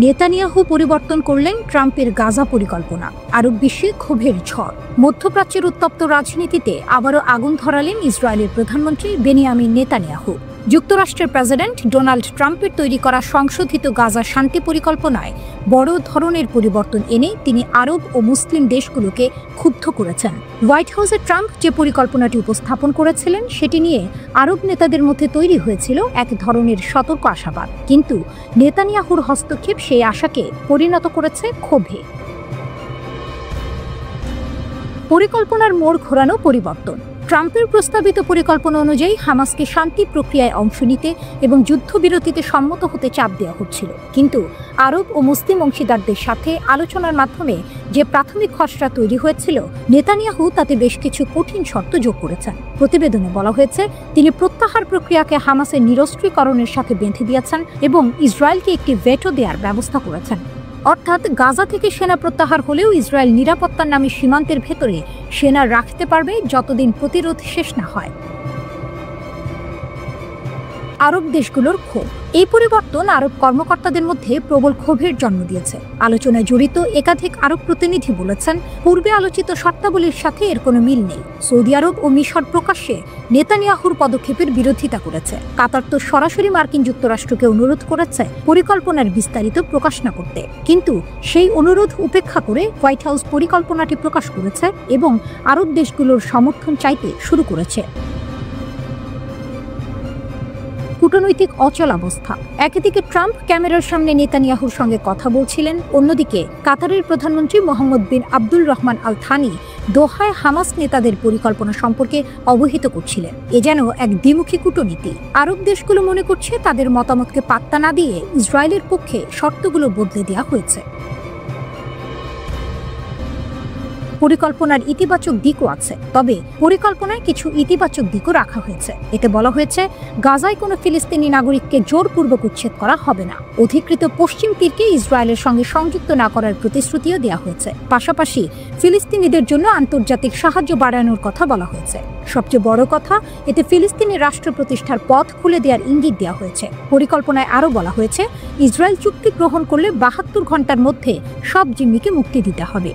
Netanyahu পরিবর্তন করলেন ট্রাম্পের গাজা পরিকল্পনা, আরব বিশ্বে ক্ষোভের ঝড়। মধ্যপ্রাচ্যের উত্তপ্ত রাজনীতিতে আবারও আগুন ধরালেন ইসরায়েলের প্রধানমন্ত্রী বেনিয়ামিন নেতানিয়াহু। যুক্তরাষ্ট্রের প্রেসিডেন্ট ডোনাল্ড ট্রাম্পের তৈরি করা সংশোধিত গাজা শান্তি পরিকল্পনায় বড় ধরনের পরিবর্তন এনে তিনি আরব ও মুসলিম দেশগুলোকে ক্ষুব্ধ করেছেন। হোয়াইট হাউসে ট্রাম্প যে পরিকল্পনাটি উপস্থাপন করেছিলেন সেটি নিয়ে আরব নেতাদের মধ্যে তৈরি হয়েছিল এক ধরনের সতর্ক আশাবাদ, কিন্তু নেতানিয়াহুর হস্তক্ষেপ সেই আশাকে পরিণত করেছে ক্ষোভে। পরিকল্পনার মোড় ঘোরানো পরিবর্তন। ট্রাম্পের প্রস্তাবিত পরিকল্পনা অনুযায়ী হামাসকে শান্তি প্রক্রিয়ায় অংশ নিতে এবং যুদ্ধবিরতিতে সম্মত হতে চাপ দেওয়া হচ্ছিল, কিন্তু আরব ও মুসলিম অংশীদারদের সাথে আলোচনার মাধ্যমে যে প্রাথমিক খসড়া তৈরি হয়েছিল, নেতানিয়াহু তাতে বেশ কিছু কঠিন শর্ত যোগ করেছেন। প্রতিবেদনে বলা হয়েছে তিনি প্রত্যাহার প্রক্রিয়াকে হামাসের নিরস্ত্রীকরণের সাথে বেঁধে দিয়েছেন এবং ইসরায়েলকে একটি ভেটো দেওয়ার ব্যবস্থা করেছেন। অর্থাৎ গাজা থেকে সেনা প্রত্যাহার হলেও ইসরায়েল নিরাপত্তার নামে সীমান্তের ভেতরে সেনা রাখতে পারবে যতদিন প্রতিরোধ শেষ না হয়। আরব দেশগুলোর ক্ষোভ। এই পরিবর্তন আরব কর্মকর্তাদের মধ্যে প্রবল ক্ষোভের জন্ম দিয়েছে। আলোচনায় জড়িত একাধিক আরব প্রতিনিধি বলেছেন, পূর্বে আলোচিত শর্তাবলীর সাথে এর কোনো মিল নেই। সৌদি আরব ও মিশর প্রকাশ্যে নেতানিয়াহুর পদক্ষেপের বিরোধিতা করেছে। কাতার তো সরাসরি মার্কিন যুক্তরাষ্ট্রকে অনুরোধ করেছে পরিকল্পনার বিস্তারিত প্রকাশ না করতে, কিন্তু সেই অনুরোধ উপেক্ষা করে হোয়াইট হাউস পরিকল্পনাটি প্রকাশ করেছে এবং আরব দেশগুলোর সমর্থন চাইতে শুরু করেছে। কূটনৈতিক অচলাবস্থা। একদিকে ট্রাম্প ক্যামেরার সামনে নেতানিয়াহুর সঙ্গে কথা বলছিলেন, অন্যদিকে কাতারের প্রধানমন্ত্রী Mohammed bin Abdul Rahman Al Thani দোহায় হামাস নেতাদের পরিকল্পনা সম্পর্কে অবহিত করছিলেন। এ যেন এক দ্বিমুখী কূটনীতি। আরব দেশগুলো মনে করছে তাদের মতামতকে পাত্তা না দিয়ে ইসরায়েলের পক্ষে শর্তগুলো বদলে দেওয়া হয়েছে। পরিকল্পনার ইতিবাচক দিকও আছে, তবে পরিকল্পনায় কিছু ইতিবাচক দিকও রাখা হয়েছে। এতে বলা হয়েছে গাজায় কোনো ফিলিস্তিনি নাগরিককে জোরপূর্বক উচ্ছেদ করা হবে না। অধিকৃত পশ্চিম তীরকে ইসরায়েলের সঙ্গে সংযুক্ত না করার প্রতিশ্রুতিও দেওয়া হয়েছে। পাশাপাশি ফিলিস্তিনিদের জন্য আন্তর্জাতিক সাহায্য বাড়ানোর কথা বলা হয়েছে। সবচেয়ে বড় কথা, এতে ফিলিস্তিনি রাষ্ট্র প্রতিষ্ঠার পথ খুলে দেওয়ার ইঙ্গিত দেওয়া হয়েছে। পরিকল্পনায় আরও বলা হয়েছে ইসরায়েল চুক্তি গ্রহণ করলে 72 ঘন্টার মধ্যে সব জিম্মিকে মুক্তি দিতে হবে।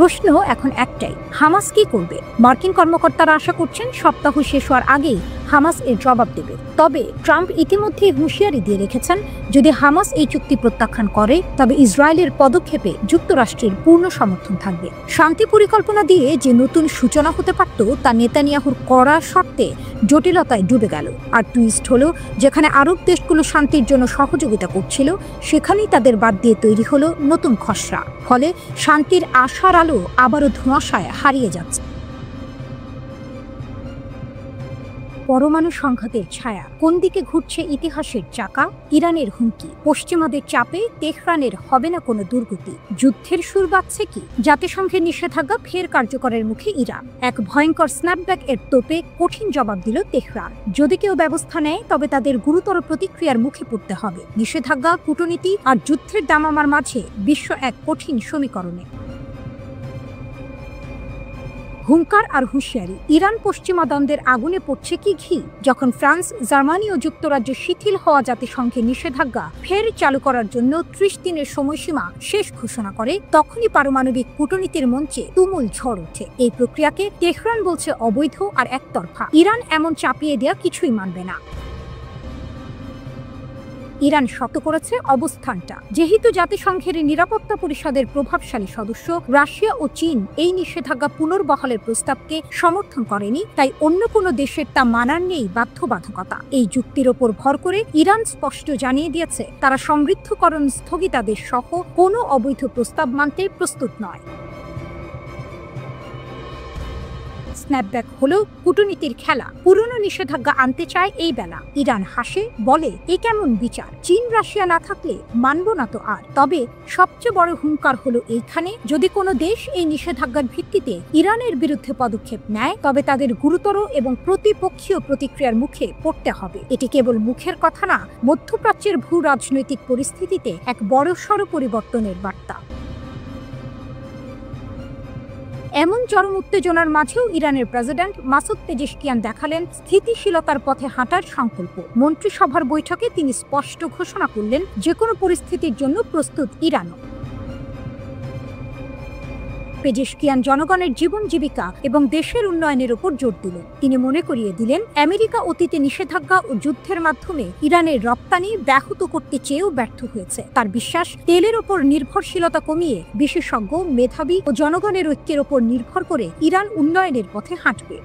প্রশ্ন এখন একটাই, হামাস কি করবে? মার্কিন কর্মকর্তারা আশা করছেন সপ্তাহ শেষ হওয়ার আগেই হামাস এর জবাব দেবে। তবে ট্রাম্প ইতিমধ্যেই হুঁশিয়ারি দিয়ে রেখেছেন, যদি হামাস এই চুক্তি প্রত্যাখ্যান করে তবে ইসরায়েলের পদক্ষেপে যুক্তরাষ্ট্রের পূর্ণ সমর্থন থাকবে। শান্তি পরিকল্পনা দিয়ে যে নতুন সূচনা হতে পারত তা নেতানিয়াহুর কড়া শর্তে জটিলতায় ডুবে গেল। আর টুইস্ট হলো, যেখানে আরব দেশগুলো শান্তির জন্য সহযোগিতা করছিল সেখানেই তাদের বাদ দিয়ে তৈরি হলো নতুন খসড়া। ফলে শান্তির আশার আলো আবারও ধোঁয়াশায় হারিয়ে যাচ্ছে। পরমাণু সংঘাতের ছায়া। কোন দিকে ঘুরছে ইতিহাসের চাকা? ইরানের হুমকি, পশ্চিমাদের চাপে তেহরানের হবে না কোনো দুর্গতি। যুদ্ধের সুর বাজছে কি? জাতিসংঘের নিষেধাজ্ঞা ফের কার্যকরের মুখে ইরান। এক ভয়ঙ্কর স্ন্যাপব্যাক এর তোপে কঠিন জবাব দিল তেহরান। যদি কেউ ব্যবস্থা নেয় তবে তাদের গুরুতর প্রতিক্রিয়ার মুখে পড়তে হবে। নিষেধাজ্ঞা, কূটনীতি আর যুদ্ধের দামামার মাঝে বিশ্ব এক কঠিন সমীকরণে। হুঙ্কার আর হুঁশিয়ারি। ইরান পশ্চিমা দ্বন্দ্বের আগুনে পড়ছে কি ঘি? যখন ফ্রান্স, জার্মানি ও যুক্তরাজ্য শিথিল হওয়া জাতিসংঘের নিষেধাজ্ঞা ফের চালু করার জন্য 30 দিনের সময়সীমা শেষ ঘোষণা করে, তখনই পারমাণবিক কূটনীতির মঞ্চে তুমুল ঝড় ওঠে। এই প্রক্রিয়াকে তেহরান বলছে অবৈধ আর একতরফা। ইরান এমন চাপিয়ে দেওয়া কিছুই মানবে না। ইরান শক্ত করেছে অবস্থানটা। যেহেতু জাতিসংঘের নিরাপত্তা পরিষদের প্রভাবশালী সদস্য রাশিয়া ও চীন এই নিষেধাজ্ঞা পুনর্বহালের প্রস্তাবকে সমর্থন করেনি, তাই অন্য কোনো দেশের তা মানার নেই বাধ্যবাধকতা। এই যুক্তির ওপর ভর করে ইরান স্পষ্ট জানিয়ে দিয়েছে তারা সমৃদ্ধকরণ স্থগিতাদেশ সহ কোনো অবৈধ প্রস্তাব মানতে প্রস্তুত নয়। স্ন্যাপব্যাক হলো কূটনীতির খেলা। পুরনো নিষেধাজ্ঞা আনতে চায় এই বেলা। ইরান হাসে, বলে এ কেমন বিচার? চীন, রাশিয়া না থাকলে মানব না তো আর। তবে সবচেয়ে বড় হুঙ্কার হলো এইখানে, যদি কোনো দেশ এই নিষেধাজ্ঞার ভিত্তিতে ইরানের বিরুদ্ধে পদক্ষেপ নেয় তবে তাদের গুরুতর এবং প্রতিপক্ষীয় প্রতিক্রিয়ার মুখে পড়তে হবে। এটি কেবল মুখের কথা না, মধ্যপ্রাচ্যের ভূ রাজনৈতিক পরিস্থিতিতে এক বড়সড় পরিবর্তনের বার্তা। এমন চরম উত্তেজনার মাঝেও ইরানের প্রেসিডেন্ট মাসুদ পেজেশকিয়ান দেখালেন স্থিতিশীলতার পথে হাঁটার সংকল্প। মন্ত্রিসভার বৈঠকে তিনি স্পষ্ট ঘোষণা করলেন, যে কোনো পরিস্থিতির জন্য প্রস্তুত ইরানও। পেজেশকিয়ান জনগণের জীবন জীবিকা এবং দেশের উন্নয়নের উপর জোর দিলেন। তিনি মনে করিয়ে দিলেন, আমেরিকা অতীতে নিষেধাজ্ঞা ও যুদ্ধের মাধ্যমে ইরানের রপ্তানি ব্যাহত করতে চেয়েও ব্যর্থ হয়েছে। তার বিশ্বাস, তেলের ওপর নির্ভরশীলতা কমিয়ে বিশেষজ্ঞ, মেধাবী ও জনগণের ঐক্যের ওপর নির্ভর করে ইরান উন্নয়নের পথে হাঁটবে।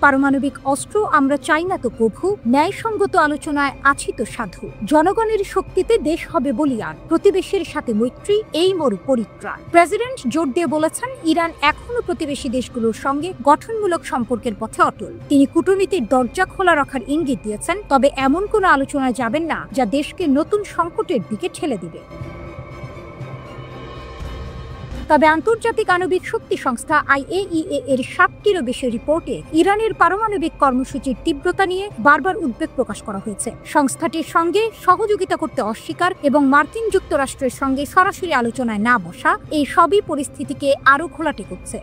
পারমাণবিক অস্ত্র আমরা চাই না তো প্রভু, ন্যায়সঙ্গত আলোচনায় আছি তো সাধু। জনগণের শক্তিতে দেশ হবে বলিয়ান, প্রতিবেশীর সাথে মৈত্রী এই মোর পরিত্রাণ। প্রেসিডেন্ট জোর দিয়ে বলেছেন, ইরান এখনো প্রতিবেশী দেশগুলোর সঙ্গে গঠনমূলক সম্পর্কের পথে অটল। তিনি কূটনীতির দরজা খোলা রাখার ইঙ্গিত দিয়েছেন, তবে এমন কোনো আলোচনায় যাবেন না যা দেশকে নতুন সংকটের দিকে ঠেলে দিবে। তবে আন্তর্জাতিক আণবিক শক্তি সংস্থা IAEA এর 7টিরও বেশি রিপোর্টে ইরানের পারমাণবিক কর্মসূচির তীব্রতা নিয়ে বারবার উদ্বেগ প্রকাশ করা হয়েছে। সংস্থাটির সঙ্গে সহযোগিতা করতে অস্বীকার এবং মার্কিন যুক্তরাষ্ট্রের সঙ্গে সরাসরি আলোচনায় না বসা, এই সবই পরিস্থিতিকে আরও ঘোলাটে করছে।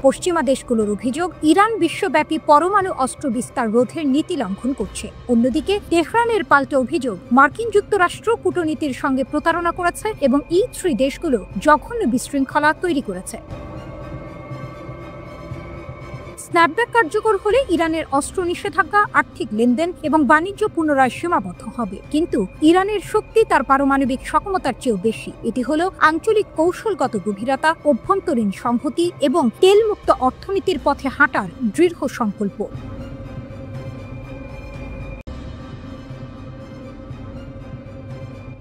পশ্চিমা দেশগুলোর অভিযোগ, ইরান বিশ্বব্যাপী পরমাণু অস্ত্র বিস্তার রোধের নীতি লঙ্ঘন করছে। অন্যদিকে তেহরানের পাল্টা অভিযোগ, মার্কিন যুক্তরাষ্ট্র কূটনীতির সঙ্গে প্রতারণা করেছে এবং E3 দেশগুলো জঘন্য বিশৃঙ্খলা তৈরি করেছে। স্ন্যাপব্যাক কার্যকর হলে ইরানের অস্ত্র নিষেধাজ্ঞা, আর্থিক লেনদেন এবং বাণিজ্য পুনরায় সীমাবদ্ধ হবে। কিন্তু ইরানের শক্তি তার পারমাণবিক সক্ষমতার চেয়েও বেশি। এটি হলো আঞ্চলিক কৌশলগত গভীরতা, অভ্যন্তরীণ সংহতি এবং তেলমুক্ত অর্থনীতির পথে হাঁটার দৃঢ় সংকল্প।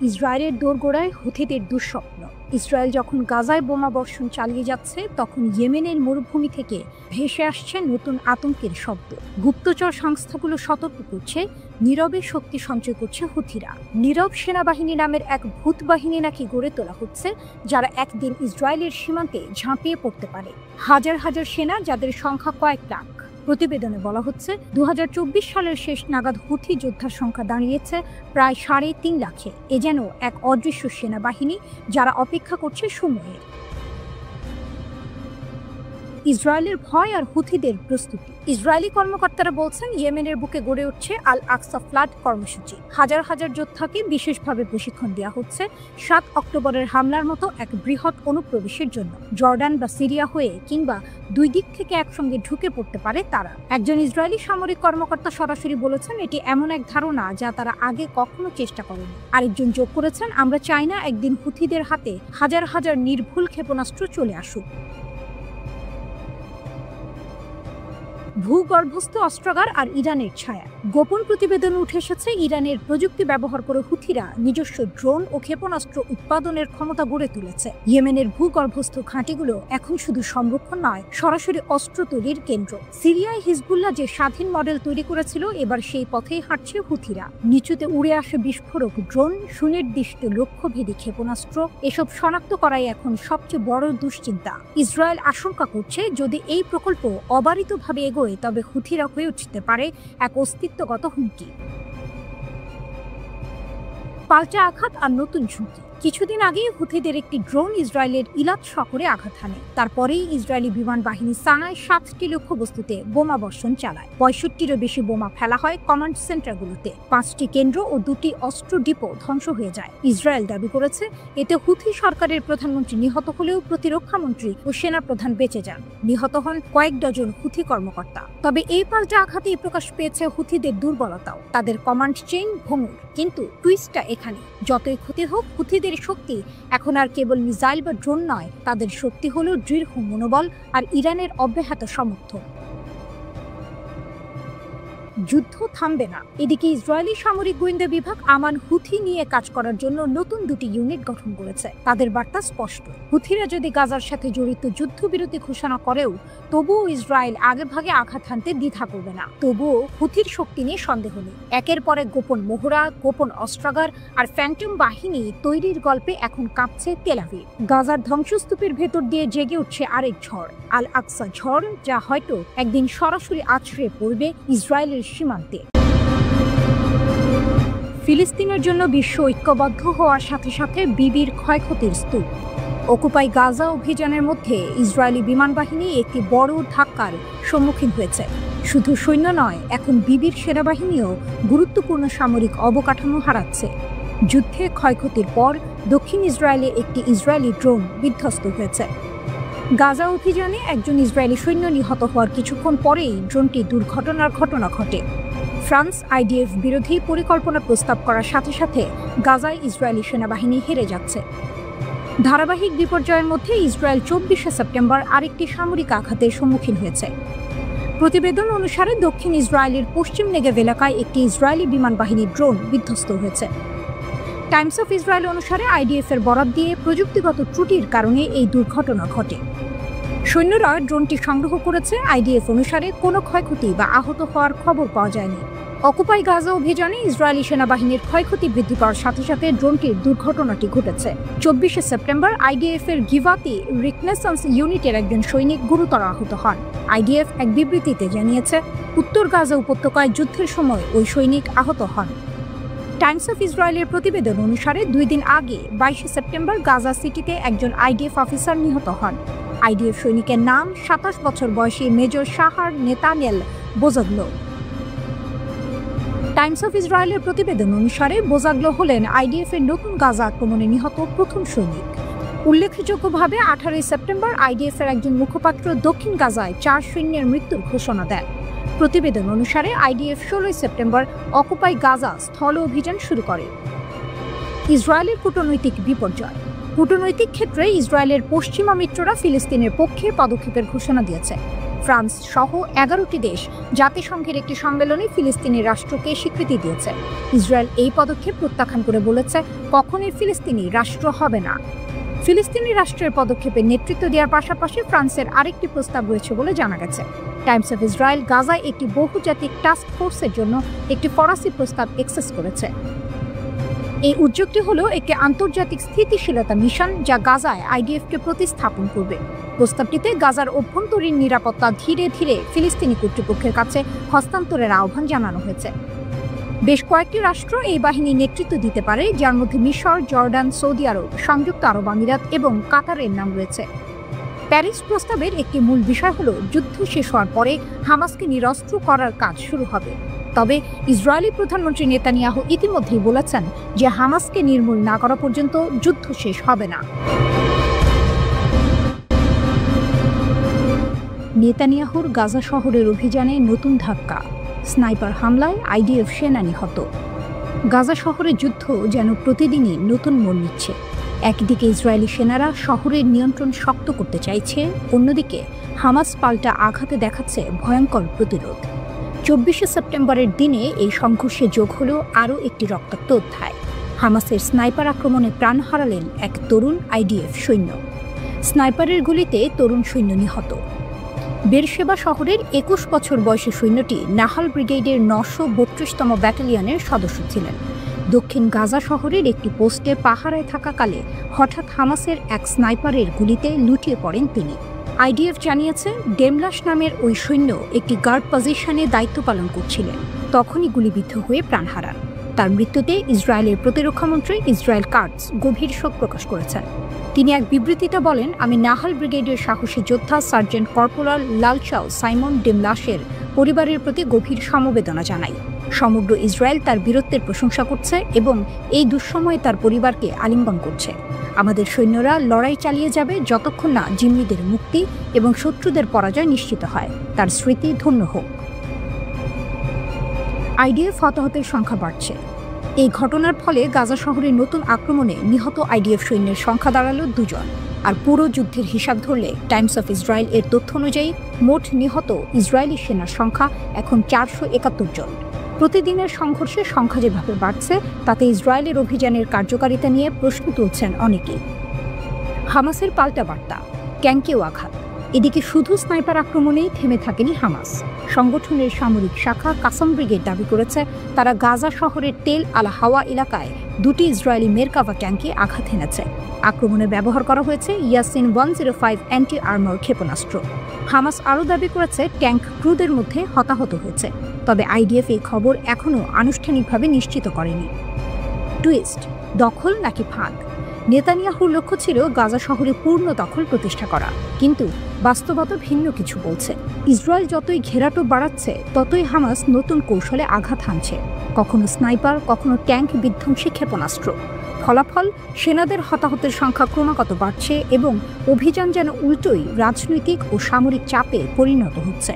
ইসরায়েলের দোরগোড়ায় হুথিদের দুঃস্বপ্ন। ইসরায়েল যখন গাজায় বোমা বর্ষণ চালিয়ে যাচ্ছে, তখন ইয়েমেনের মরুভূমি থেকে ভেসে আসছে নতুন আতঙ্কের শব্দ। গুপ্তচর সংস্থাগুলো সতর্ক করছে, নীরবে শক্তি সঞ্চয় করছে হুথিরা। নীরব সেনাবাহিনী নামের এক ভূত বাহিনী নাকি গড়ে তোলা হচ্ছে, যারা একদিন ইসরায়েলের সীমান্তে ঝাঁপিয়ে পড়তে পারে। হাজার হাজার সেনা, যাদের সংখ্যা কয়েক লাখ। প্রতিবেদনে বলা হচ্ছে, 2024 সালের শেষ নাগাদ হুথি যোদ্ধার সংখ্যা দাঁড়িয়েছে প্রায় 3.5 লাখে। এ যেন এক অদৃশ্য সেনাবাহিনী, যারা অপেক্ষা করছে সময়ের। ইসরায়েলের ভয় আর হুথিদের প্রস্তুতি। ইসরায়েলি কর্মকর্তারা বলছেন, ইয়েমেনের বুকে গড়ে উঠছে আল আকসা ফ্লাড কর্মসূচি। হাজার হাজার যোদ্ধাকে বিশেষভাবে প্রশিক্ষণ দেওয়া হচ্ছে 7 অক্টোবরের হামলার মতো এক বৃহৎ অনুপ্রবেশের জন্য। জর্ডান বা সিরিয়া হয়ে কিংবা দুই দিক থেকে একসঙ্গে ঢুকে পড়তে পারে তারা। একজন ইসরায়েলি সামরিক কর্মকর্তা সরাসরি বলেছেন, এটি এমন এক ধারণা যা তারা আগে কখনো চেষ্টা করেনি। আরেকজন যোগ করেছেন, আমরা চাই না একদিন হুথিদের হাতে হাজার হাজার নির্ভুল ক্ষেপণাস্ত্র চলে আসুক। ভূগর্ভস্থ অস্ত্রাগার আর ইরানের ছায়া। গোপন প্রতিবেদন উঠে এসেছে, ইরানের প্রযুক্তি ব্যবহার করে হুথিরা নিজস্ব ড্রোন ও ক্ষেপণাস্ত্র উৎপাদনের ক্ষমতা গড়ে তুলেছে। ইয়েমেনের ভূগর্ভস্থ ঘাঁটিগুলো এখন শুধু সংরক্ষণ নয়, সরাসরি অস্ত্র তৈরির কেন্দ্র। সিরিয়ায় হিজবুল্লাহ যে স্বাধীন মডেল তৈরি করেছিল, এবার সেই পথেই হাঁটছে হুথিরা। নিচুতে উড়ে আসে বিস্ফোরক ড্রোন, সুনির্দিষ্ট লক্ষ্যভেদী ক্ষেপণাস্ত্র। এসব শনাক্ত করাই এখন সবচেয়ে বড় দুশ্চিন্তা। ইসরায়েল আশঙ্কা করছে, যদি এই প্রকল্প অবারিতভাবে এগোয়, তবে হুথিরা হয়ে উঠতে পারে এক অস্তিত্বগত হুমকি। পাল্টা আঘাত আর নতুন ঝুঁকি। কিছুদিন আগেই হুথিদের একটি ড্রোন ইসরায়েলের ইলাত শহরে আঘাত হানে। তারপরেই ইসরায়েলি বিমান বাহিনী সানায় 7টি লক্ষ্যবস্তুতে বোমা বর্ষণ চালায়। 65টিরও বেশি বোমা ফেলা হয় কমান্ড সেন্টারগুলোতে। 5টি কেন্দ্র ও 2টি অস্ত্র ডিপো ধ্বংস হয়ে যায়। ইসরায়েল দাবি করেছে, এতে হুথি সরকারের প্রধানমন্ত্রী নিহত হলেও প্রতিরক্ষামন্ত্রী ও সেনাপ্রধান বেঁচে যান। নিহত হন কয়েক ডজন হুথি কর্মকর্তা। তবে এই পাল্টা আঘাতেই প্রকাশ পেয়েছে হুথিদের দুর্বলতাও। তাদের কমান্ড চেইন ভঙ্গুর। কিন্তু টুইস্টটা এখানে, যতই ক্ষতি হোক, হুথিদের শক্তি এখন আর কেবল মিসাইল বা ড্রোন নয়, তাদের শক্তি হলো দৃঢ় মনোবল আর ইরানের অব্যাহত সমর্থন। যুদ্ধ থামবে না। এদিকে ইসরায়েলি সামরিক গোয়েন্দা বিভাগ আমান হুথি নিয়ে কাজ করার জন্য নতুন 2টি ইউনিট গঠন করেছে। তাদের বার্তা স্পষ্ট, হুথিরা যদি গাজার সাথে জড়িত যুদ্ধবিরতি ঘোষণা করেও তবুও ইসরায়েল আগেভাগে আঘাত হানতে দ্বিধা করবে না। তবুও হুথির শক্তি নিয়ে সন্দেহ নেই। একের পর এক গোপন মহড়া, গোপন অস্ত্রাগার আর ফ্যান্টম বাহিনী তৈরির গল্পে এখন কাঁপছে তেল আভিভ। গাজার ধ্বংসস্তূপের ভেতর দিয়ে জেগে উঠছে আরেক ঝড়, আল আকসা ঝড়, যা হয়তো একদিন সরাসরি আছড়ে পড়বে ইসরায়েলের সীমান্তে। ফিলিস্তিনের জন্য বিশ্ব ঐক্যবদ্ধ হওয়ার সাথে সাথে বিবির ক্ষয়ক্ষতির স্তূপ। অকুপাই গাজা অভিযানের মধ্যে ইসরায়েলি বিমান বাহিনী একটি বড় ধাক্কার সম্মুখীন হয়েছে। শুধু সৈন্য নয়, এখন বিবির সেনাবাহিনীও গুরুত্বপূর্ণ সামরিক অবকাঠামো হারাচ্ছে। যুদ্ধে ক্ষয়ক্ষতির পর দক্ষিণ ইসরায়েলে একটি ইসরায়েলি ড্রোন বিধ্বস্ত হয়েছে। গাজা অভিযানে একজন ইসরায়েলি সৈন্য নিহত হওয়ার কিছুক্ষণ পরেই ড্রোনটি দুর্ঘটনার ঘটনা ঘটে। ফ্রান্স আইডিএফ বিরোধী পরিকল্পনা প্রস্তাব করার সাথে সাথে গাজায় ইসরায়েলি সেনাবাহিনী হেরে যাচ্ছে। ধারাবাহিক বিপর্যয়ের মধ্যে ইসরায়েল 24শে সেপ্টেম্বর আরেকটি সামরিক আঘাতের সম্মুখীন হয়েছে। প্রতিবেদন অনুসারে দক্ষিণ ইসরায়েলের পশ্চিম নেগেভ এলাকায় একটি ইসরায়েলি বিমান বাহিনীর ড্রোন বিধ্বস্ত হয়েছে। টাইমস অফ ইসরায়েল অনুসারে আইডিএফের বরাত দিয়ে প্রযুক্তিগত ত্রুটির কারণে এই দুর্ঘটনা ঘটে। সৈন্যরা ড্রোনটি সংগ্রহ করেছে। আইডিএফ অনুসারে কোনো ক্ষয়ক্ষতি বা আহত হওয়ার খবর পাওয়া যায়নি। অকুপাই গাজা অভিযানে ইসরায়েলি সেনাবাহিনীর ক্ষয়ক্ষতি বৃদ্ধি পাওয়ার সাথে সাথে ড্রোনটির দুর্ঘটনাটি ঘটেছে। 24শে সেপ্টেম্বর আইডিএফের গিভাতি রিকনেসান্স ইউনিটের একজন সৈনিক গুরুতর আহত হন। আইডিএফ এক বিবৃতিতে জানিয়েছে, উত্তর গাজা উপত্যকায় যুদ্ধের সময় ওই সৈনিক আহত হন। টাইমস অফ ইসরায়েলের প্রতিবেদন অনুসারে 2 দিন আগে 22শে সেপ্টেম্বর গাজা সিটিতে একজন আইডিএফ অফিসার নিহত হন। আইডিএফ সৈনিকের নাম 27 বছর বয়সী মেজর শাহার নেতানেল বোজাগলো। টাইমস অফ ইসরায়েলের প্রতিবেদন অনুসারে বোজাগলো হলেন আইডিএফের নতুন গাজা আক্রমণে নিহত প্রথম সৈনিক। উল্লেখযোগ্যভাবে 18 সেপ্টেম্বর আইডিএফের একজন মুখপাত্র দক্ষিণ গাজায় 4 সৈন্যের মৃত্যুর ঘোষণা দেন। প্রতিবেদন অনুসারে আইডিএফ 16 সেপ্টেম্বর অকুপাই গাজা স্থল অভিযান শুরু করে। ইসরায়েলের কূটনৈতিক বিপর্যয়। কূটনৈতিক ক্ষেত্রে ইসরায়েলের পশ্চিমা মিত্ররা ফিলিস্তিনের পক্ষে পদক্ষেপের ঘোষণা দিয়েছে। ফ্রান্স সহ 11টি দেশ জাতিসংঘের একটি সম্মেলনে ফিলিস্তিনি রাষ্ট্রকে স্বীকৃতি দিয়েছে। ইসরায়েল এই পদক্ষেপ প্রত্যাখ্যান করে বলেছে, কখনোই ফিলিস্তিনি রাষ্ট্র হবে না। ফিলিস্তিনি রাষ্ট্রের পদক্ষেপে নেতৃত্ব দেওয়ার পাশাপাশি ফ্রান্সের আরেকটি প্রস্তাব রয়েছে বলে জানা গেছে। টাইমস অফ ইসরায়েল গাজায় একটি বহুজাতিক টাস্ক ফোর্সের জন্য একটি ফরাসি প্রস্তাব অ্যাক্সেস করেছে। এই উদ্যোগটি হলো একটি আন্তর্জাতিক স্থিতিশীলতা মিশন যা গাজায় আইডিএফকে প্রতিস্থাপন করবে। প্রস্তাবটিতে গাজার অভ্যন্তরীণ নিরাপত্তা ধীরে ধীরে ফিলিস্তিনি কর্তৃপক্ষের কাছে হস্তান্তরের আহ্বান জানানো হয়েছে। বেশ কয়েকটি রাষ্ট্র এই বাহিনী নেতৃত্ব দিতে পারে, যার মধ্যে মিশর, জর্ডান, সৌদি আরব, সংযুক্ত আরব আমিরাত এবং কাতারের নাম রয়েছে। প্যারিস প্রস্তাবের একটি মূল বিষয় হলো যুদ্ধ শেষ হওয়ার পরে হামাসকে নিরস্ত্র করার কাজ শুরু হবে। তবে ইসরায়েলি প্রধানমন্ত্রী নেতানিয়াহু ইতিমধ্যেই বলেছেন যে হামাসকে নির্মূল না করা পর্যন্ত যুদ্ধ শেষ হবে না। নেতানিয়াহুর গাজা শহরের অভিযানে নতুন ধাক্কা। স্নাইপার হামলায় আইডিএফ সেনা নিহত। গাজা শহরের যুদ্ধ যেন প্রতিদিনই নতুন মোড় নিচ্ছে। একদিকে ইসরায়েলি সেনারা শহরের নিয়ন্ত্রণ শক্ত করতে চাইছে, অন্যদিকে হামাস পাল্টা আঘাতে দেখাচ্ছে ভয়ঙ্কর প্রতিরোধ। 24শে সেপ্টেম্বরের দিনে এই সংঘর্ষে যোগ হলো আরও একটি রক্তাক্ত অধ্যায়। হামাসের স্নাইপার আক্রমণে প্রাণ হারালেন এক তরুণ আইডিএফ সৈন্য। স্নাইপারের গুলিতে তরুণ সৈন্য নিহত। বেরশেবা শহরের 21 বছর বয়সী সৈন্যটি নাহাল ব্রিগেডের 932তম ব্যাটালিয়নের সদস্য ছিলেন। দক্ষিণ গাজা শহরের একটি পোস্টে পাহারায় থাকাকালে হঠাৎ হামাসের এক স্নাইপারের গুলিতে লুটিয়ে পড়েন তিনি। আইডিএফ জানিয়েছে, ডেমলাস নামের ওই সৈন্য একটি গার্ড পজিশনে দায়িত্ব পালন করছিলেন। তখনই গুলিবিদ্ধ হয়ে প্রাণ হারান। তার মৃত্যুতে ইসরায়েলের প্রতিরক্ষামন্ত্রী ইসরায়েল কাটজ গভীর শোক প্রকাশ করেছেন। তিনি এক বিবৃতিতে বলেন, আমি নাহাল ব্রিগেডের সাহসী যোদ্ধা সার্জেন্ট কর্পোরাল লালচাও সাইমন ডেমলাসের পরিবারের প্রতি গভীর সমবেদনা জানাই। সমগ্র ইসরায়েল তার বীরত্বের প্রশংসা করছে এবং এই দুঃসময়ে তার পরিবারকে আলিঙ্গন করছে। আমাদের সৈন্যরা লড়াই চালিয়ে যাবে যতক্ষণ না জিম্মিদের মুক্তি এবং শত্রুদের পরাজয় নিশ্চিত হয়। তার স্মৃতি ধন্য হোক। আইডিএফ হতাহতের সংখ্যা বাড়ছে। এই ঘটনার ফলে গাজা শহরের নতুন আক্রমণে নিহত আইডিএফ সৈন্যের সংখ্যা দাঁড়ালো 2 জন। আর পুরো যুদ্ধের হিসাব ধরলে টাইমস অফ ইসরায়েল এর তথ্য অনুযায়ী মোট নিহত ইসরায়েলি সেনার সংখ্যা এখন 471 জন। প্রতিদিনের সংঘর্ষের সংখ্যা যেভাবে বাড়ছে তাতে ইসরায়েলের অভিযানের কার্যকারিতা নিয়ে প্রশ্ন তুলছেন অনেকেই। হামাসের পাল্টা বার্তা, ট্যাঙ্কেও আঘাত। এদিকে শুধু স্নাইপার আক্রমণেই থেমে থাকেনি হামাস। সংগঠনের সামরিক শাখা কাসাম ব্রিগেড দাবি করেছে তারা গাজা শহরের তেল আল হাওয়া এলাকায় 2টি ইসরায়েলি মেরকাভা ট্যাঙ্কে আঘাত হেনেছে। আক্রমণে ব্যবহার করা হয়েছে ইয়াসিন 105 অ্যান্টি আর্মার ক্ষেপণাস্ত্র। হামাস আরও দাবি করেছে ট্যাঙ্ক ক্রুদের মধ্যে হতাহত হয়েছে। তবে আইডিএফ এই খবর এখনও আনুষ্ঠানিকভাবে নিশ্চিত করেনি। টুইস্ট, দখল নাকি ফাঁদ? নেতানিয়াহুর লক্ষ্য ছিল গাজা শহরে পূর্ণ দখল প্রতিষ্ঠা করা, কিন্তু বাস্তবতা ভিন্ন কিছু বলছে। ইসরায়েল যতই ঘেরাটো বাড়াচ্ছে, ততই হামাস নতুন কৌশলে আঘাত হানছে, কখনো স্নাইপার, কখনো ট্যাঙ্ক বিধ্বংসী ক্ষেপণাস্ত্র। ফলাফল, সেনাদের হতাহতের সংখ্যা ক্রমাগত বাড়ছে এবং অভিযান যেন উল্টোই রাজনৈতিক ও সামরিক চাপে পরিণত হচ্ছে।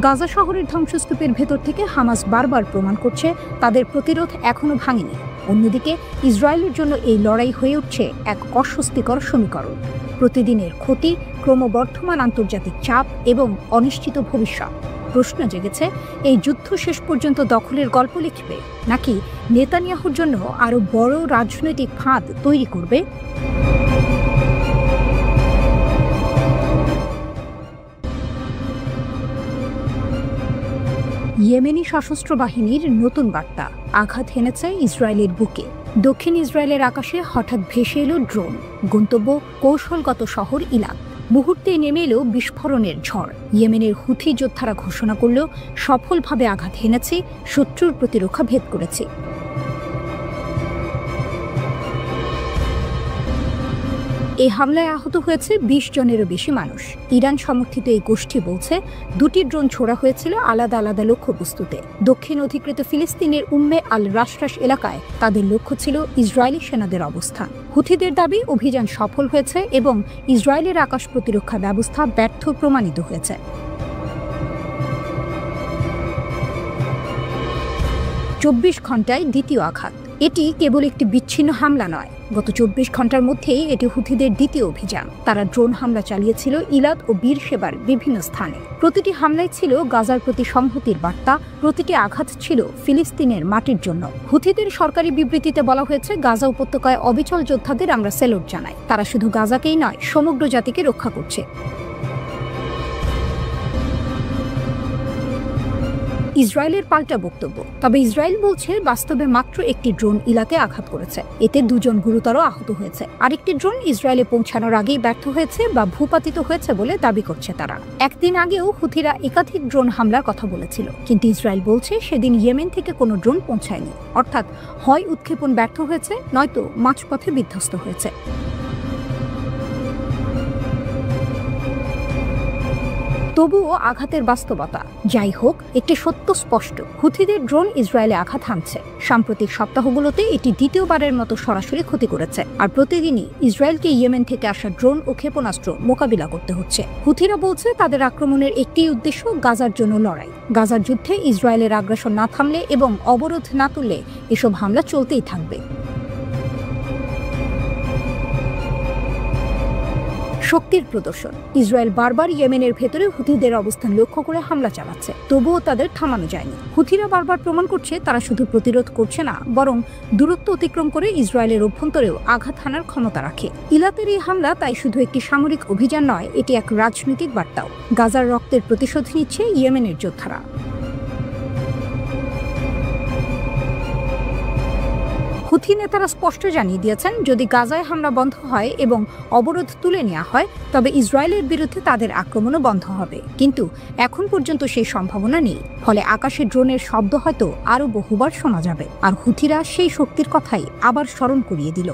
গাজা শহরের ধ্বংসস্তূপের ভেতর থেকে হামাস বারবার প্রমাণ করছে তাদের প্রতিরোধ এখনো ভাঙেনি। অন্যদিকে ইসরায়েলের জন্য এই লড়াই হয়ে উঠছে এক অস্বস্তিকর সমীকরণ। প্রতিদিনের ক্ষতি, ক্রমবর্ধমান আন্তর্জাতিক চাপ এবং অনিশ্চিত ভবিষ্যৎ। প্রশ্ন জেগেছে, এই যুদ্ধ শেষ পর্যন্ত দখলের গল্প লিখবে, নাকি নেতানিয়াহুর জন্য আরও বড় রাজনৈতিক ফাঁদ তৈরি করবে? ইয়েমেনি সশস্ত্র বাহিনীর নতুন বার্তা আঘাত হেনেছে ইসরায়েলের বুকে। দক্ষিণ ইসরায়েলের আকাশে হঠাৎ ভেসে এলো ড্রোন, গন্তব্য কৌশলগত শহর ইলাত। মুহূর্তেই নেমে এলো বিস্ফোরণের ঝড়। ইয়েমেনের হুথি যোদ্ধারা ঘোষণা করল, সফলভাবে আঘাত হেনেছি, শত্রুর প্রতিরক্ষা ভেদ করেছি। এই হামলায় আহত হয়েছে ২০ জনেরও বেশি মানুষ। ইরান সমর্থিত এই গোষ্ঠী বলছে, দুটি ড্রোন ছোড়া হয়েছিল আলাদা আলাদা লক্ষ্যবস্তুতে। দক্ষিণ অধিকৃত ফিলিস্তিনের উম্মে আল রাশরাশ এলাকায় তাদের লক্ষ্য ছিল ইসরায়েলি সেনাদের অবস্থান। হুথিদের দাবি, অভিযান সফল হয়েছে এবং ইসরায়েলের আকাশ প্রতিরক্ষা ব্যবস্থা ব্যর্থ প্রমাণিত হয়েছে। ২৪ ঘণ্টায় দ্বিতীয় আঘাত। এটি কেবল একটি বিচ্ছিন্ন হামলা নয়, গত ২৪ ঘণ্টার মধ্যেই এটি হুথিদের দ্বিতীয় অভিযান। তারা ড্রোন হামলা চালিয়েছিল ইলাত ও বীরশেবার বিভিন্ন স্থানে। প্রতিটি হামলায় ছিল গাজার প্রতি সংহতির বার্তা, প্রতিটি আঘাত ছিল ফিলিস্তিনের মাটির জন্য। হুথিদের সরকারি বিবৃতিতে বলা হয়েছে, গাজা উপত্যকায় অবিচল যোদ্ধাদের আমরা স্যালুট জানাই। তারা শুধু গাজাকেই নয়, সমগ্র জাতিকে রক্ষা করছে। ইসরায়েলের পাল্টা বক্তব্য। তবে ইসরায়েল বলছে, বাস্তবে মাত্র একটি ড্রোন ইলাতে আঘাত করেছে, এতে ২ জন গুরুতর আহত হয়েছে। আরেকটি ড্রোন ইসরায়েলে পৌঁছানোর আগেই ব্যর্থ হয়েছে বা ভূপাতিত হয়েছে বলে দাবি করছে তারা। একদিন আগেও হুথিরা একাধিক ড্রোন হামলার কথা বলেছিল, কিন্তু ইসরায়েল বলছে সেদিন ইয়েমেন থেকে কোনো ড্রোন পৌঁছায়নি। অর্থাৎ হয় উৎক্ষেপণ ব্যর্থ হয়েছে, নয়তো মাঝপথে বিধ্বস্ত হয়েছে। তবুও আঘাতের বাস্তবতা যাই হোক, একটি সত্য স্পষ্ট, হুথিদের ড্রোন ইসরায়েলে আঘাত হানছে। সাম্প্রতিক সপ্তাহগুলোতে এটি দ্বিতীয়বারের মতো সরাসরি ক্ষতি করেছে, আর প্রতিদিনই ইসরায়েলকে ইয়েমেন থেকে আসা ড্রোন ও ক্ষেপণাস্ত্র মোকাবিলা করতে হচ্ছে। হুথিরা বলছে, তাদের আক্রমণের একটি উদ্দেশ্য গাজার জন্য লড়াই। গাজার যুদ্ধে ইসরায়েলের আগ্রাসন না থামলে এবং অবরোধ না তুললে এসব হামলা চলতেই থাকবে। শক্তির প্রদর্শন। ইসরায়েল বারবার ইয়েমেনের ভেতরে হুথিদের অবস্থান লক্ষ্য করে হামলা চালাচ্ছে, তবুও তাদের থামানো যায়নি। হুথিরা বারবার প্রমাণ করছে তারা শুধু প্রতিরোধ করছে না, বরং দূরত্ব অতিক্রম করে ইসরায়েলের অভ্যন্তরেও আঘাত হানার ক্ষমতা রাখে। ইলাতের এই হামলা তাই শুধু একটি সামরিক অভিযান নয়, এটি এক রাজনৈতিক বার্তাও। গাজার রক্তের প্রতিশোধ নিচ্ছে ইয়েমেনের যোদ্ধারা। হুথি নেতারা স্পষ্ট জানিয়ে দিয়েছেন, যদি গাজায় হামলা বন্ধ হয় এবং অবরোধ তুলে নেওয়া হয়, তবে ইসরায়েলের বিরুদ্ধে তাদের আক্রমণও বন্ধ হবে। কিন্তু এখন পর্যন্ত সেই সম্ভাবনা নেই। ফলে আকাশে ড্রোনের শব্দ হয়তো আরও বহুবার শোনা যাবে, আর হুথিরা সেই শক্তির কথাই আবার স্মরণ করিয়ে দিল।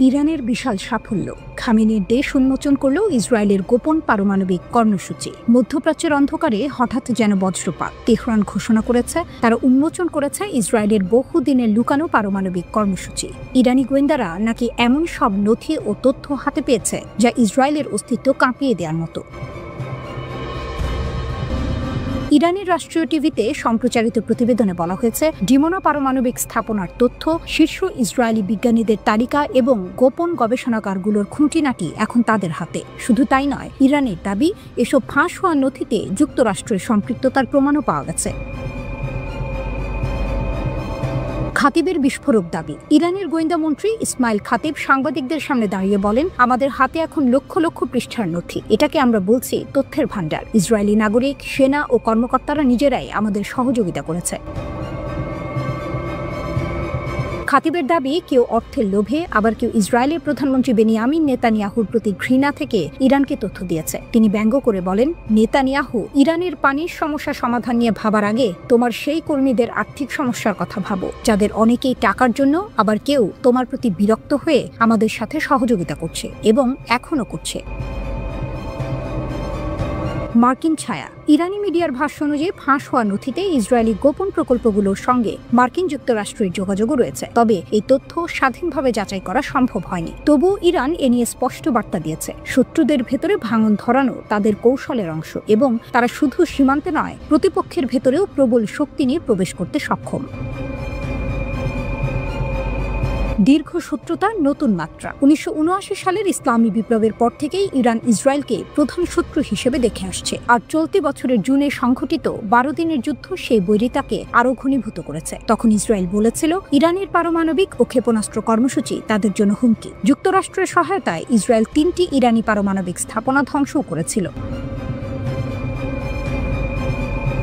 ইরানের বিশাল সাফল্য। খামেনির দেশ উন্মোচন করল ইসরায়েলের গোপন পারমাণবিক কর্মসূচি। মধ্যপ্রাচ্যের অন্ধকারে হঠাৎ যেন বজ্রপাত। তেহরান ঘোষণা করেছে তারা উন্মোচন করেছে ইসরায়েলের বহুদিনের লুকানো পারমাণবিক কর্মসূচি। ইরানি গোয়েন্দারা নাকি এমন সব নথি ও তথ্য হাতে পেয়েছে যা ইসরায়েলের অস্তিত্ব কাঁপিয়ে দেওয়ার মতো। ইরানের রাষ্ট্রীয় টিভিতে সম্প্রচারিত প্রতিবেদনে বলা হয়েছে, ডিমোনা পারমাণবিক স্থাপনার তথ্য, শীর্ষ ইসরায়েলি বিজ্ঞানীদের তালিকা এবং গোপন গবেষণাগারগুলোর খুঁটিনাটি এখন তাদের হাতে। শুধু তাই নয়, ইরানের দাবি এসব ফাঁস হওয়া নথিতে যুক্তরাষ্ট্রের সম্পৃক্ততার প্রমাণও পাওয়া গেছে। খাতিবের বিস্ফোরক দাবি। ইরানের গোয়েন্দা মন্ত্রী ইসমাইল খাতিব সাংবাদিকদের সামনে দাঁড়িয়ে বলেন, আমাদের হাতে এখন লক্ষ লক্ষ পৃষ্ঠার নথি। এটাকে আমরা বলছি তথ্যের ভান্ডার। ইসরায়েলি নাগরিক, সেনা ও কর্মকর্তারা নিজেরাই আমাদের সহযোগিতা করেছে। খাতিবের দাবি, কেউ অর্থের লোভে, আবার কেউ ইসরায়েলের প্রধানমন্ত্রী বেনিয়ামিন নেতানিয়াহুর প্রতি ঘৃণা থেকে ইরানকে তথ্য দিয়েছে। তিনি ব্যঙ্গ করে বলেন, নেতানিয়াহু, ইরানের পানির সমস্যা সমাধান নিয়ে ভাবার আগে তোমার সেই কর্মীদের আর্থিক সমস্যার কথা ভাবো, যাদের অনেকেই টাকার জন্য, আবার কেউ তোমার প্রতি বিরক্ত হয়ে আমাদের সাথে সহযোগিতা করছে এবং এখনো করছে। মার্কিন ছায়া। ইরানি মিডিয়ার ভাষ্য অনুযায়ী ফাঁস হওয়া নথিতে ইসরায়েলি গোপন প্রকল্পগুলোর সঙ্গে মার্কিন যুক্তরাষ্ট্রের যোগাযোগও রয়েছে। তবে এই তথ্য স্বাধীনভাবে যাচাই করা সম্ভব হয়নি। তবুও ইরান এ নিয়ে স্পষ্ট বার্তা দিয়েছে, শত্রুদের ভেতরে ভাঙন ধরানো তাদের কৌশলের অংশ এবং তারা শুধু সীমান্তে নয়, প্রতিপক্ষের ভেতরেও প্রবল শক্তি নিয়ে প্রবেশ করতে সক্ষম। দীর্ঘ শত্রুতার নতুন মাত্রা। 1979 সালের ইসলামী বিপ্লবের পর থেকেই ইরান ইসরায়েলকে প্রধান শত্রু হিসেবে দেখে আসছে, আর চলতি বছরের জুনে সংঘটিত 12 দিনের যুদ্ধ সেই বৈরিতাকে আরও ঘনীভূত করেছে। তখন ইসরায়েল বলেছিল, ইরানের পারমাণবিক ও ক্ষেপণাস্ত্র কর্মসূচি তাদের জন্য হুমকি। যুক্তরাষ্ট্রের সহায়তায় ইসরায়েল 3টি ইরানি পারমাণবিক স্থাপনা ধ্বংসও করেছিল।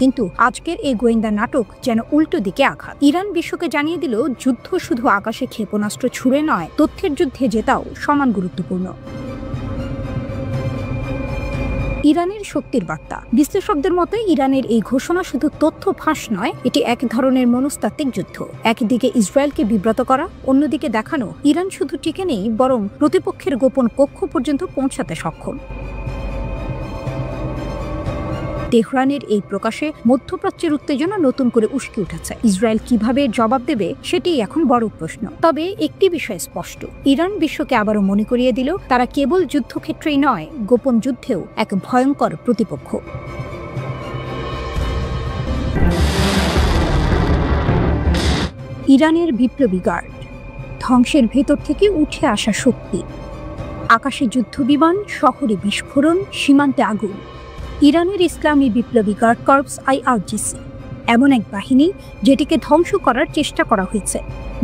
কিন্তু আজকের এই গোয়েন্দা নাটক যেন উল্টো দিকে আঘাত। ইরান বিশ্বকে জানিয়ে দিল, যুদ্ধ শুধু আকাশে ক্ষেপণাস্ত্র ছুড়ে নয়, তথ্যের যুদ্ধে জেতাও সমান গুরুত্বপূর্ণ। ইরানের শক্তির বার্তা। বিশ্লেষকদের মতে ইরানের এই ঘোষণা শুধু তথ্য ফাঁস নয়, এটি এক ধরনের মনস্তাত্ত্বিক যুদ্ধ। একদিকে ইসরায়েলকে বিব্রত করা, অন্যদিকে দেখানো ইরান শুধু টিকে নেই, বরং প্রতিপক্ষের গোপন কক্ষ পর্যন্ত পৌঁছাতে সক্ষম। তেহরানের এই প্রকাশে মধ্যপ্রাচ্যের উত্তেজনা নতুন করে উস্কে উঠেছে। ইসরায়েল কিভাবে জবাব দেবে সেটাই এখন বড় প্রশ্ন। তবে একটি বিষয় স্পষ্ট, ইরান বিশ্বকে আবারও মনে করিয়ে দিল, তারা কেবল যুদ্ধক্ষেত্রেই নয়, গোপন যুদ্ধেও এক ভয়ঙ্কর প্রতিপক্ষ। ইরানের বিপ্লবী গার্ড, ধ্বংসের ভেতর থেকে উঠে আসা শক্তি। আকাশে যুদ্ধবিমান, শহরে বিস্ফোরণ, সীমান্তে আগুন। ইরানের ইসলামী বিপ্লবী গার্ড কর্পস IRGC এমন এক বাহিনী যেটিকে ধ্বংস করার চেষ্টা করা হয়েছে,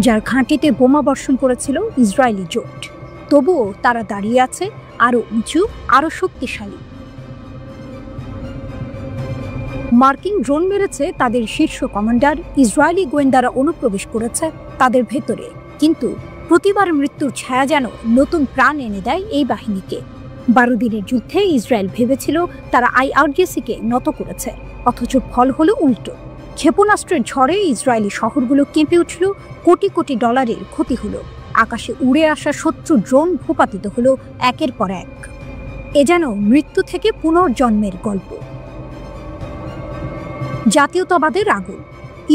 যার ঘাঁটিতে বোমা বর্ষণ করেছিল ইসরায়েলি জোট। তবুও তারা দাঁড়িয়ে আছে, আরও উঁচু, আরও শক্তিশালী। মার্কিন ড্রোন মেরেছে তাদের শীর্ষ কমান্ডার, ইসরায়েলি গোয়েন্দারা অনুপ্রবেশ করেছে তাদের ভেতরে, কিন্তু প্রতিবার মৃত্যুর ছায়া যেন নতুন প্রাণ এনে দেয় এই বাহিনীকে। 12 দিনের যুদ্ধে ইসরায়েল ভেবেছিল তারা IRGC-কে নত করেছে, অথচ ফল হলো উল্টো। ক্ষেপণাস্ত্রের ঝড়ে ইসরায়েলি শহরগুলো কেঁপে উঠল, কোটি কোটি ডলারের ক্ষতি হলো। আকাশে উড়ে আসা শত্রু ড্রোন ভূপাতিত হলো একের পর এক। এ যেন মৃত্যু থেকে পুনর্জন্মের গল্প। জাতীয়তাবাদের আগুন।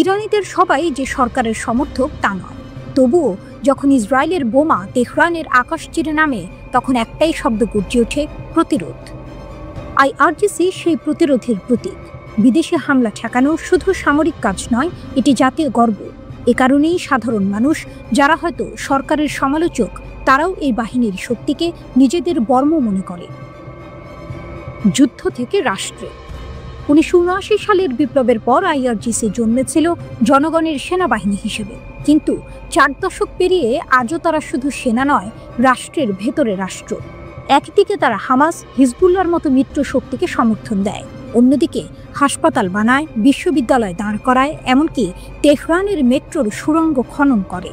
ইরানিদের সবাই যে সরকারের সমর্থক তা নয়, তবুও যখন ইসরায়েলের বোমা তেহরানের আকাশ চিরে নামে, তখন একটাই শব্দ গর্জে ওঠে, প্রতিরোধ। IRGC সেই প্রতিরোধের প্রতীক। বিদেশি হামলা ঠেকানো শুধু সামরিক কাজ নয়, এটি জাতীয় গর্ব। এ কারণেই সাধারণ মানুষ, যারা হয়তো সরকারের সমালোচক, তারাও এই বাহিনীর শক্তিকে নিজেদের বর্ম মনে করে। যুদ্ধ থেকে রাষ্ট্রে। 1979 সালের বিপ্লবের পর IRGC জন্মেছিল জনগণের সেনাবাহিনী হিসেবে, কিন্তু 4 দশক পেরিয়ে আজও তারা শুধু সেনা নয়, রাষ্ট্রের ভেতরে রাষ্ট্র। একদিকে তারা হামাস, হিজবুল্লাহর মতো মিত্র শক্তিকে সমর্থন দেয়, অন্যদিকে হাসপাতাল বানায়, বিশ্ববিদ্যালয় দাঁড় করায়, এমনকি তেহরানের মেট্রোর সুড়ঙ্গ খনন করে।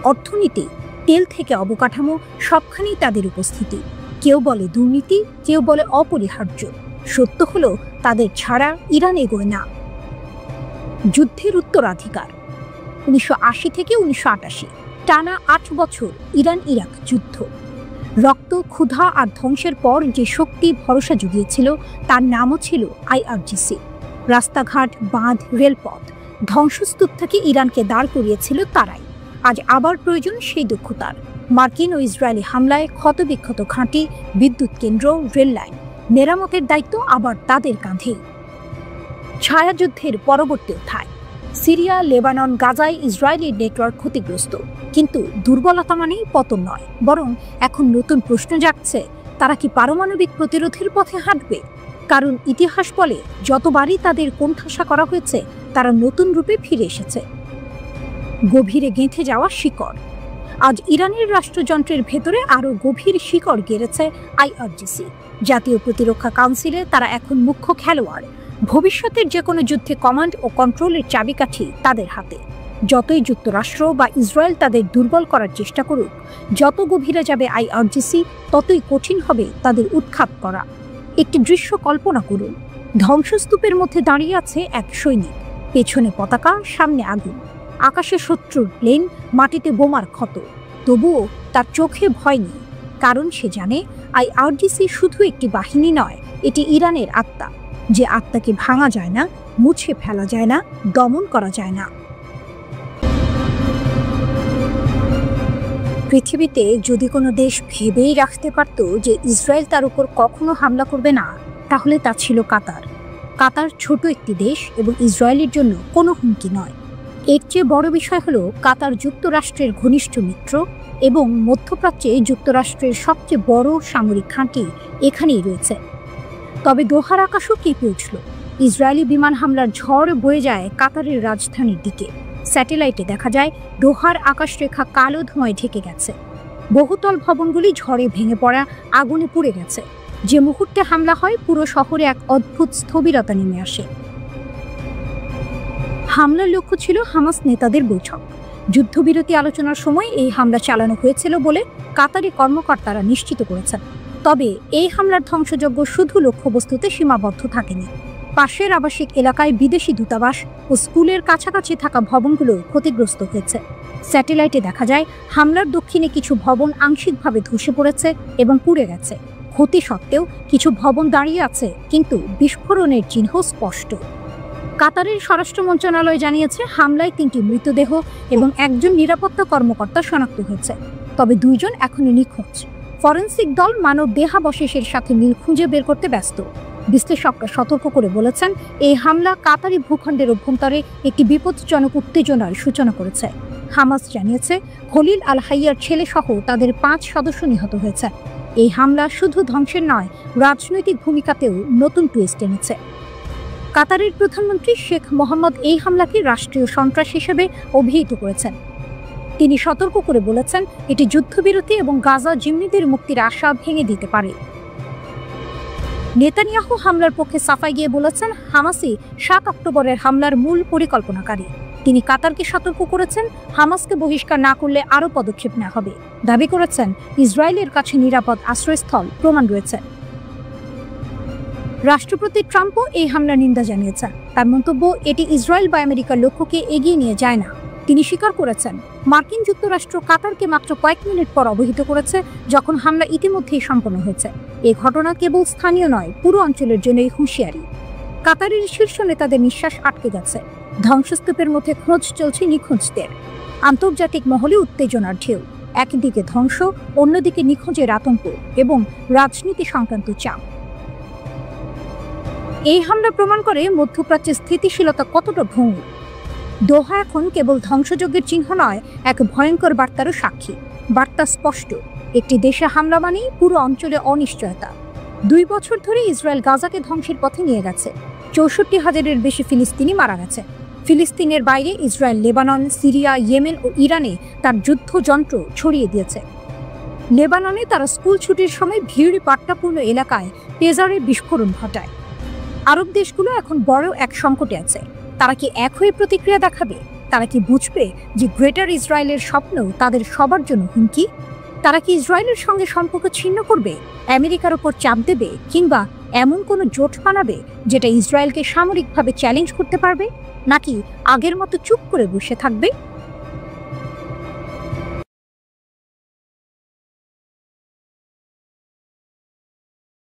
অর্থনীতি, তেল থেকে অবকাঠামো, সবখানেই তাদের উপস্থিতি। কেউ বলে দুর্নীতি, কেউ বলে অপরিহার্য। সত্য হলো, তাদের ছাড়া ইরান এগোয় না। যুদ্ধের উত্তরাধিকার। 1980 থেকে 1988 টানা 8 বছর ইরান ইরাক যুদ্ধ। রক্ত, ক্ষুধা আর ধ্বংসের পর যে শক্তি ভরসা জুগিয়েছিল, তার নামও ছিল IRGC। রাস্তাঘাট, বাঁধ, রেলপথ, ধ্বংসস্তূপ থেকে ইরানকে দাঁড় করিয়েছিল তারাই। আজ আবার প্রয়োজন সেই দক্ষতার। মার্কিন ও ইসরায়েলি হামলায় ক্ষতবিক্ষত ঘাঁটি, বিদ্যুৎ কেন্দ্র, রেল লাইন, মেরামতের দায়িত্ব আবার তাদের কাঁধেই। ছায়াযুদ্ধের পরবর্তী অধ্যায়। সিরিয়া, লেবানন, গাজায় ইসরায়েলি নেটওয়ার্ক ক্ষতিগ্রস্ত, কিন্তু দুর্বলতা মানেই পতন নয়, বরং এখন নতুন প্রশ্ন জাগছে, তারা কি পারমাণবিক প্রতিরোধের পথে হাঁটবে? কারণ ইতিহাস বলে, যতবারই তাদের কোণঠাসা করা হয়েছে, তারা নতুন রূপে ফিরে এসেছে। গভীরে গেঁথে যাওয়া শিকড়। আজ ইরানের রাষ্ট্রযন্ত্রের ভেতরে আরও গভীর শিকড় গেড়েছে IRGC। জাতীয় প্রতিরক্ষা কাউন্সিলে তারা এখন মুখ্য খেলোয়াড়। ভবিষ্যতের যে কোনো যুদ্ধে কমান্ড ও কন্ট্রোলের চাবিকাঠি তাদের হাতে। যতই যুক্তরাষ্ট্র বা ইসরায়েল তাদের দুর্বল করার চেষ্টা করুক, যত গভীরে যাবে আইআরজিসি, ততই কঠিন হবে তাদের উৎখাত করা। একটি দৃশ্য কল্পনা করুন। ধ্বংসস্তূপের মধ্যে দাঁড়িয়ে আছে এক সৈনিক, পেছনে পতাকা, সামনে আগুন, আকাশে শত্রুর প্লেন, মাটিতে বোমার ক্ষত। তবুও তার চোখে ভয় নেই, কারণ সে জানে আইআরজিসি শুধু একটি বাহিনী নয়, এটি ইরানের আত্মা, যে আত্মাকে ভাঙা যায় না, মুছে ফেলা যায় না, দমন করা যায় না। পৃথিবীতে যদি কোনো দেশ ভেবেই রাখতে পারত যে ইসরায়েল তার উপর কখনো হামলা করবে না, তাহলে তা ছিল কাতার। কাতার ছোট একটি দেশ এবং ইসরায়েলের জন্য কোনো হুমকি নয়। এর চেয়ে বড় বিষয় হলো কাতার যুক্তরাষ্ট্রের ঘনিষ্ঠ মিত্র এবং মধ্যপ্রাচ্যে যুক্তরাষ্ট্রের সবচেয়ে বড় সামরিক ঘাঁটি এখানেই রয়েছে। তবে দোহার আকাশও কেঁপে উঠল। ইসরায়েলি বিমান হামলার ঝড় বয়ে যায় কাতারের রাজধানীর দিকে। স্যাটেলাইটে দেখা যায় দোহার আকাশরেখা কালো ধোঁয়ায় ঢেকে গেছে। বহুতল ভবনগুলি ঝড়ে ভেঙে পড়া, আগুনে পুড়ে গেছে। যে মুহূর্তে হামলা হয়, পুরো শহরে এক অদ্ভুত স্থবিরতা নেমে আসে। হামলার লক্ষ্য ছিল হামাস নেতাদের বৈঠক। যুদ্ধবিরতি আলোচনার সময় এই হামলা চালানো হয়েছিল বলে কাতারি কর্মকর্তারা নিশ্চিত করেছেন। তবে এই হামলার ধ্বংসযজ্ঞ শুধু লক্ষ্যবস্তুতে সীমাবদ্ধ থাকেনি। পাশের আবাসিক এলাকায় বিদেশি দূতাবাস ও স্কুলের কাছাকাছি থাকা ভবনগুলো ক্ষতিগ্রস্ত হয়েছে। স্যাটেলাইটে দেখা যায় হামলার দক্ষিণে কিছু ভবন আংশিকভাবে ধসে পড়েছে এবং পুড়ে গেছে। ক্ষতি সত্ত্বেও কিছু ভবন দাঁড়িয়ে আছে, কিন্তু বিস্ফোরণের চিহ্ন স্পষ্ট। কাতারের স্বরাষ্ট্র মন্ত্রণালয় জানিয়েছে হামলায় 3টি মৃতদেহ এবং একজন নিরাপত্তা কর্মকর্তা শনাক্ত হয়েছে, তবে 2 জন এখনো নিখোঁজ। ফরেনসিক দল মানব দেহাবশেষের সাথে মিল খুঁজে বের করতে ব্যস্ত। বিশ্লেষকরা সতর্ক করে বলেছেন, এই হামলা কাতারি ভূখণ্ডের অভ্যন্তরে একটি বিপজ্জনক উত্তেজনার সূচনা করেছে। হামাস জানিয়েছে খলিল আল হাইয়ার ছেলে সহ তাদের 5 সদস্য নিহত হয়েছে। এই হামলা শুধু ধ্বংসের নয়, রাজনৈতিক ভূমিকাতেও নতুন টুইস্ট এনেছে। কাতারের প্রধানমন্ত্রী শেখ মোহাম্মদ এই হামলাকে রাষ্ট্রীয় সন্ত্রাস হিসেবে অভিহিত করেছেন। তিনি সতর্ক করে বলেছেন, এটি যুদ্ধবিরতি এবং গাজা জিম্মিদের মুক্তির আশা ভেঙে দিতে পারে। নেতানিয়াহু হামলার পক্ষে সাফাই গিয়ে বলেছেন, হামাসই 7 অক্টোবরের হামলার মূল পরিকল্পনাকারী। তিনি কাতারকে সতর্ক করেছেন, হামাসকে বহিষ্কার না করলে আরও পদক্ষেপ নেওয়া হবে। দাবি করেছেন, ইসরায়েলের কাছে নিরাপদ আশ্রয়স্থল প্রমাণ রয়েছে। রাষ্ট্রপতি ট্রাম্পও এই হামলার নিন্দা জানিয়েছেন। তার মন্তব্য, এটি ইসরায়েল বা আমেরিকার লক্ষ্যকে এগিয়ে নিয়ে যায় না। তিনি স্বীকার করেছেন, মার্কিন যুক্তরাষ্ট্র কাতারকে মাত্র কয়েক মিনিট পর অবহিত করেছে, যখন হামলা ইতিমধ্যেই সম্পন্ন হয়েছে। এই ঘটনা কেবল স্থানীয় নয়, পুরো অঞ্চলের জন্যই হুঁশিয়ারি। কাতারের শীর্ষ নেতাদের নিঃশ্বাস আটকে গেছে। ধ্বংসস্তূপের মধ্যে খোঁজ চলছে নিখোঁজদের। আন্তর্জাতিক মহলে উত্তেজনার ঢেউ। একদিকে ধ্বংস, অন্যদিকে নিখোঁজের আতঙ্ক এবং রাজনীতি সংক্রান্ত চাপ। এই হামলা প্রমাণ করে মধ্যপ্রাচ্যের স্থিতিশীলতা কতটা ভঙ্গুর। দোহা এখন কেবল ধ্বংসযজ্ঞের চিহ্ন নয়, এক ভয়ঙ্কর বার্তারও সাক্ষী। বার্তা স্পষ্ট, একটি দেশে হামলা মানেই পুরো অঞ্চলে অনিশ্চয়তা। 2 বছর ধরে ইসরায়েল গাজাকে ধ্বংসের পথে নিয়ে গেছে। 64,000-এর বেশি ফিলিস্তিনি মারা গেছে। ফিলিস্তিনের বাইরে ইসরায়েল লেবানন, সিরিয়া, ইয়েমেন ও ইরানে তার যুদ্ধযন্ত্র ছড়িয়ে দিয়েছে। লেবাননে তারা স্কুল ছুটির সময় ভিড় পাট্টাপূর্ণ এলাকায় পেজারের বিস্ফোরণ ঘটায়। আরব দেশগুলো এখন বড় এক সংকটে আছে। তারা কি এক হয়ে প্রতিক্রিয়া দেখাবে? তারা কি বুঝবে যে গ্রেটার ইসরায়েলের স্বপ্ন তাদের সবার জন্য হুমকি? তারা কি ইসরায়েলের সঙ্গে সম্পর্ক ছিন্ন করবে, আমেরিকার ওপর চাপ দেবে, কিংবা এমন কোনো জোট বানাবে যেটা ইসরায়েলকে সামরিকভাবে চ্যালেঞ্জ করতে পারবে? নাকি আগের মতো চুপ করে বসে থাকবে?